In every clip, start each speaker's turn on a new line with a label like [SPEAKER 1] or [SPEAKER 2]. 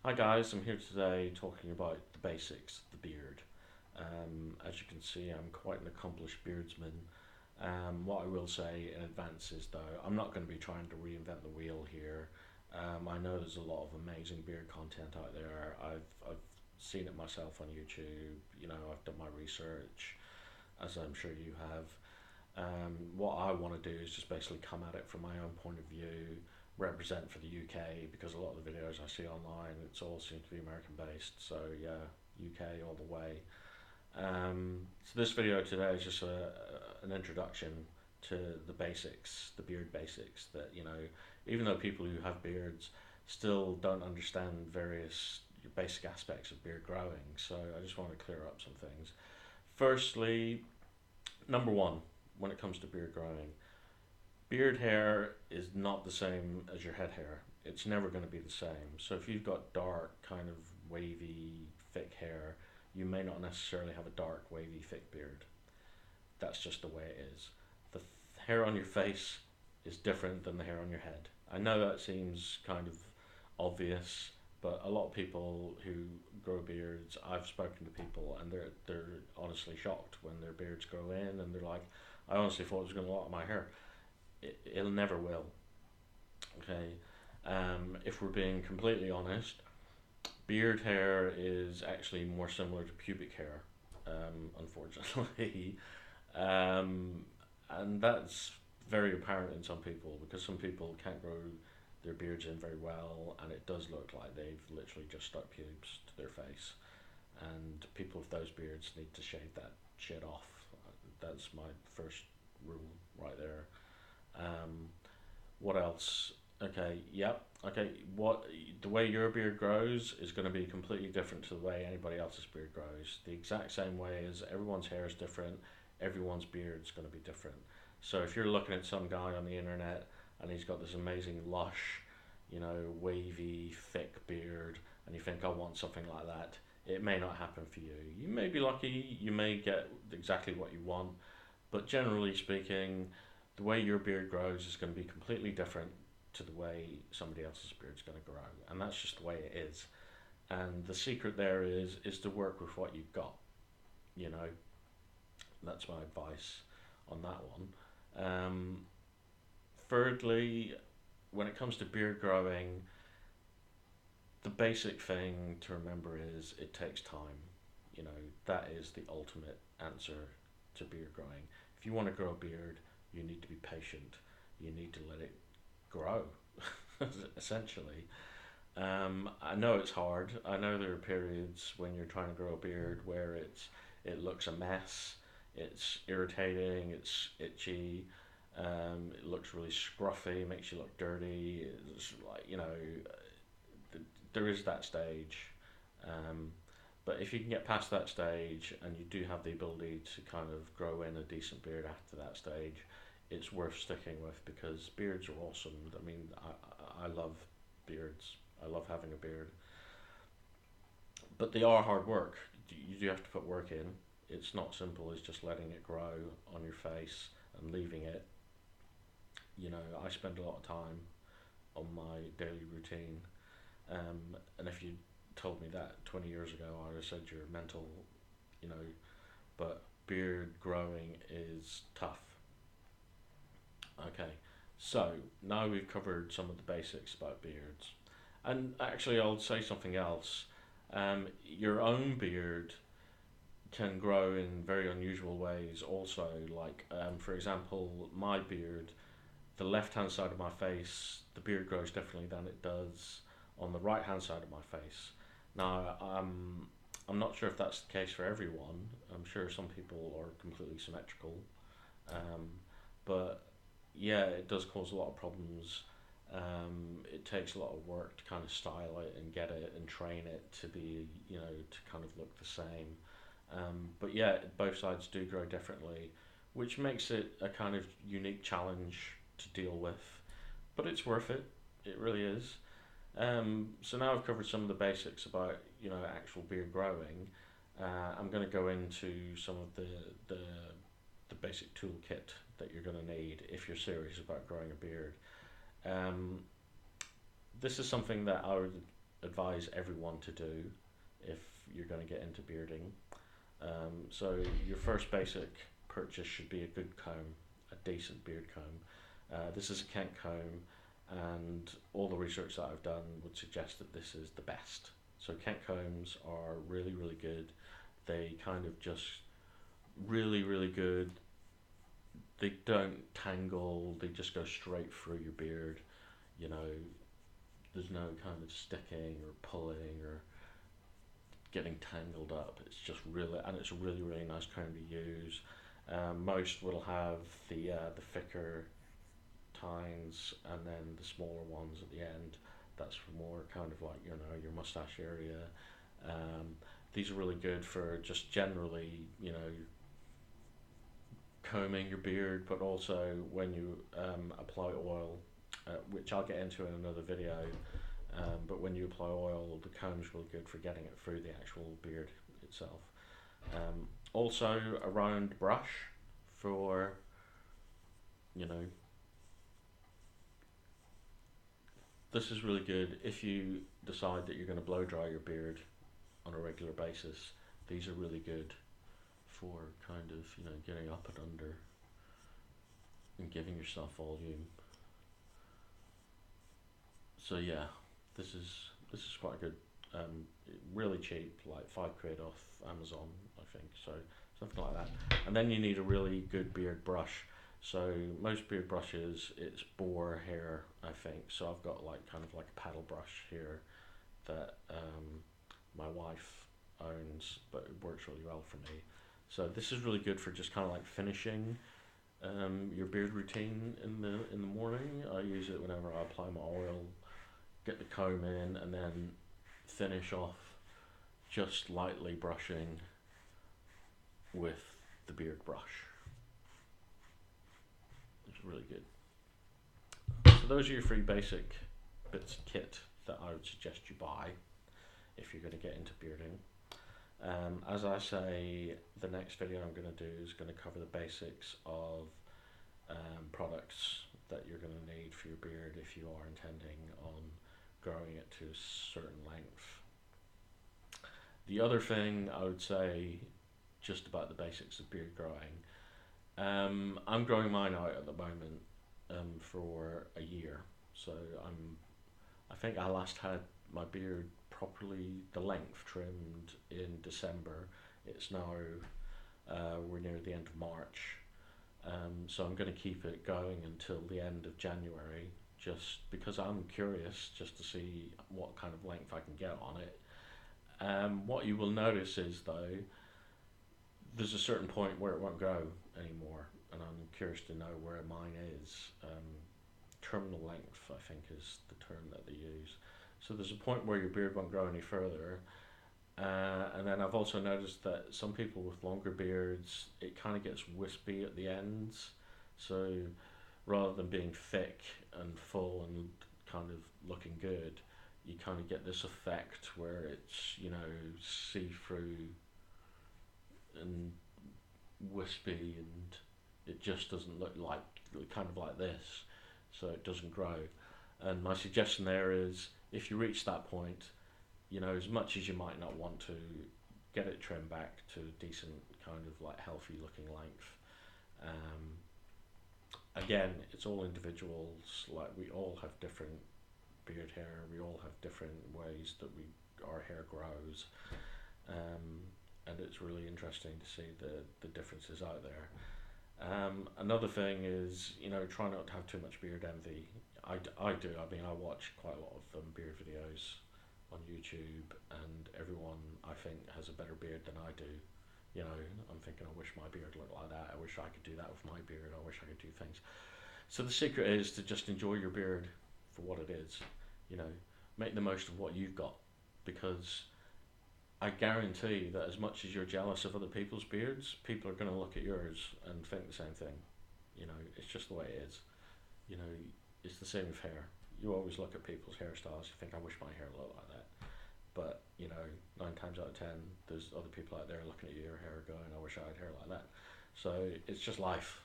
[SPEAKER 1] Hi guys, I'm here today talking about the basics, the beard. As you can see, I'm quite an accomplished beardsman. What I will say in advance is though, I'm not going to be trying to reinvent the wheel here. I know there's a lot of amazing beard content out there. I've seen it myself on YouTube. I've done my research, as I'm sure you have. What I want to do is just basically come at it from my own point of view, represent for the UK because a lot of the videos I see online, it's all seems to be American based. So yeah, UK all the way. So this video today is just an introduction to the basics, the beard basics. That even though people who have beards still don't understand various basic aspects of beard growing, so I just want to clear up some things. Firstly, number one, when it comes to beard growing, beard hair is not the same as your head hair. It's never going to be the same. So if you've got dark, kind of wavy, thick hair, you may not necessarily have a dark, wavy, thick beard. That's just the way it is. The hair on your face is different than the hair on your head. I know that seems kind of obvious, but a lot of people who grow beards, I've spoken to people and they're honestly shocked when their beards grow in, and they're like, I honestly thought it was going to lock my hair. It'll never will. Okay, if we're being completely honest, beard hair is actually more similar to pubic hair, unfortunately, um, and that's very apparent in some people because some people can't grow their beards in very well, and it does look like they've literally just stuck pubes to their face. And people with those beards need to shave that shit off. That's my first rule right there. Um, what else? Okay, yep. Okay, what the way your beard grows is going to be completely different to the way anybody else's beard grows. The exact same way as everyone's hair is different, everyone's beard is going to be different. So if you're looking at some guy on the internet and he's got this amazing lush, wavy, thick beard, and you think I want something like that, it may not happen for you. You may be lucky, you may get exactly what you want, but generally speaking, the way your beard grows is going to be completely different to the way somebody else's beard is going to grow, and that's just the way it is. And the secret there is to work with what you've got. You know, that's my advice on that one. Thirdly, when it comes to beard growing, the basic thing to remember is it takes time. You know, that is the ultimate answer to beard growing. If you want to grow a beard, you need to be patient. You need to let it grow, essentially. I know it's hard. I know there are periods when you're trying to grow a beard where it looks a mess. It's irritating. It's itchy. It looks really scruffy. Makes you look dirty. It's like there is that stage. Um, but if you can get past that stage and you do have the ability to kind of grow in a decent beard after that stage, it's worth sticking with because beards are awesome. I mean, I love beards. I love having a beard. But they are hard work. You do have to put work in. It's not simple as just letting it grow on your face and leaving it. I spend a lot of time on my daily routine. And if you told me that 20 years ago, I would have said you're mental, you know. But beard growing is tough. Okay, so now we've covered some of the basics about beards. And actually, I'll say something else. Your own beard can grow in very unusual ways, also. Like, for example, my beard, the left hand side of my face, the beard grows differently than it does on the right hand side of my face. Now, I'm not sure if that's the case for everyone. I'm sure some people are completely symmetrical. Um, but yeah, it does cause a lot of problems. It takes a lot of work to kind of style it and get it and train it to be, to kind of look the same. But yeah, both sides do grow differently, which makes it a kind of unique challenge to deal with. But it's worth it. It really is. So now I've covered some of the basics about actual beard growing. I'm going to go into some of the the basic toolkit that you're going to need if you're serious about growing a beard. Um, this is something that I would advise everyone to do if you're going to get into bearding. So your first basic purchase should be a good comb, a decent beard comb. This is a Kent comb, and all the research that I've done would suggest that this is the best. So Kent combs are really, really good. They kind of just really, really good. They don't tangle, they just go straight through your beard. You know, there's no kind of sticking or pulling or getting tangled up. It's just really, and it's a really, really nice comb to use. Most will have the thicker tines and then the smaller ones at the end. That's for more kind of like, you know, your mustache area. These are really good for just generally, you know, combing your beard, but also when you apply oil, which I'll get into in another video. But when you apply oil, the comb's really good for getting it through the actual beard itself. Also, a round brush for, you know, this is really good if you decide that you're going to blow dry your beard on a regular basis. These are really good for kind of, you know, getting up and under and giving yourself volume. So yeah, this is quite good. Really cheap, like £5 off Amazon, I think. So something like that. And then you need a really good beard brush. So most beard brushes, it's boar hair, I think. So I've got like kind of like a paddle brush here that my wife owns, but it works really well for me. So this is really good for just kind of like finishing your beard routine in the morning. I use it whenever I apply my oil, get the comb in, and then finish off just lightly brushing with the beard brush. It's really good. So those are your 3 basic bits of kit that I would suggest you buy if you're going to get into bearding. As I say, the next video I'm going to do is going to cover the basics of products that you're going to need for your beard if you are intending on growing it to a certain length. The other thing I would say just about the basics of beard growing, I'm growing mine out at the moment for a year. So I think I last had my beard properly, the length trimmed in December. It's now, we're near the end of March. So I'm going to keep it going until the end of January, just because I'm curious just to see what kind of length I can get on it. What you will notice is though, there's a certain point where it won't grow anymore, and I'm curious to know where mine is. Terminal length, I think, is the term that they use. So there's a point where your beard won't grow any further. And then I've also noticed that some people with longer beards, it kind of gets wispy at the ends. So rather than being thick and full and kind of looking good, you kind of get this effect where it's, you know, see-through and wispy, and it just doesn't look like, kind of like this, so it doesn't grow. And my suggestion there is, if you reach that point, you know, as much as you might not want to, get it trimmed back to a decent kind of like healthy looking length. Again, it's all individuals, like we all have different beard hair, we all have different ways that our hair grows, and it's really interesting to see the differences out there. Another thing is, you know, try not to have too much beard envy. I do, I mean, I watch quite a lot of beard videos on YouTube, and everyone, I think, has a better beard than I do. You know, I'm thinking, I wish my beard looked like that, I wish I could do that with my beard, I wish I could do things. So the secret is to just enjoy your beard for what it is. You know, make the most of what you've got, because I guarantee that as much as you're jealous of other people's beards, people are going to look at yours and think the same thing. You know, it's just the way it is. You know, it's the same with hair. You always look at people's hairstyles, you think, I wish my hair looked like that. But, you know, 9 times out of 10, there's other people out there looking at your hair going, I wish I had hair like that. So it's just life.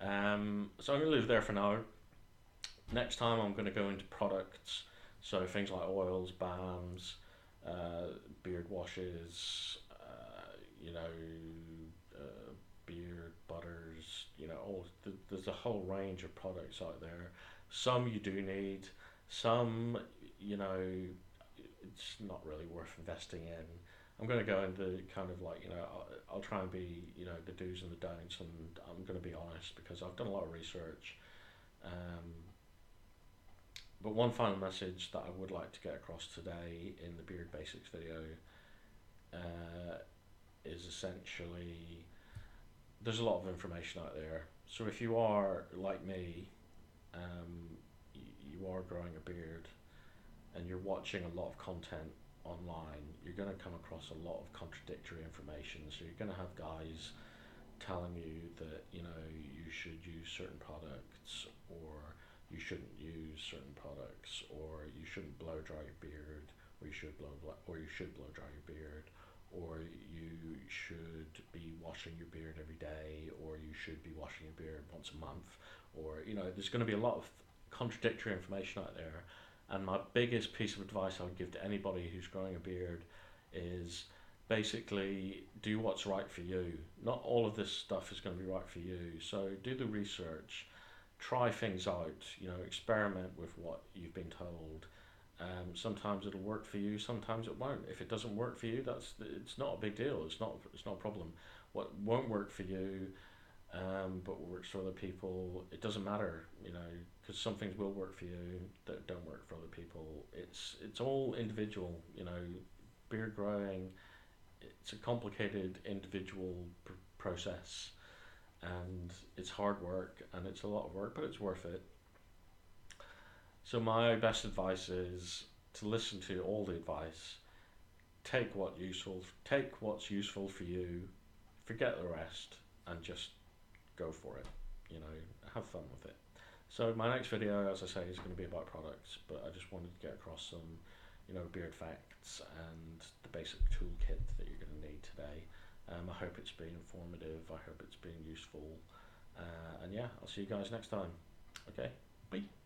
[SPEAKER 1] So I'm going to leave it there for now. Next time I'm going to go into products So things like oils, balms, beard washes, you know, beard butters, you know, there's a whole range of products out there. Some you do need, some, you know, it's not really worth investing in. I'm going to go into kind of like, you know, I'll try and be, you know, the do's and the don'ts, and I'm going to be honest because I've done a lot of research. Um, but one final message that I would like to get across today in the Beard Basics video uh, is essentially there's a lot of information out there. So if you are like me, you are growing a beard and you're watching a lot of content online, you're going to come across a lot of contradictory information. So you're going to have guys telling you that you know you should use certain products, or you shouldn't use certain products, or you shouldn't blow dry your beard, or you should blow dry your beard, or you should be washing your beard every day, or you should be washing your beard once a month, or you know there's going to be a lot of contradictory information out there. And my biggest piece of advice I would give to anybody who's growing a beard is basically do what's right for you. Not all of this stuff is going to be right for you. So do the research, try things out, you know, experiment with what you've been told. Sometimes it'll work for you, sometimes it won't. If it doesn't work for you, it's not a big deal. It's not a problem. What won't work for you, but works for other people, it doesn't matter, you know, because some things will work for you that don't work for other people. It's all individual, you know. Beard growing, it's a complicated individual process, and it's hard work and it's a lot of work, but it's worth it. So my best advice is to listen to all the advice, take what's useful for you, forget the rest, and just go for it. You know, have fun with it. So my next video, as I say, is going to be about products, but I just wanted to get across some, you know, beard facts and the basic toolkit that you're going to need today. I hope it's been informative. I hope it's been useful. And yeah, I'll see you guys next time. Okay, bye.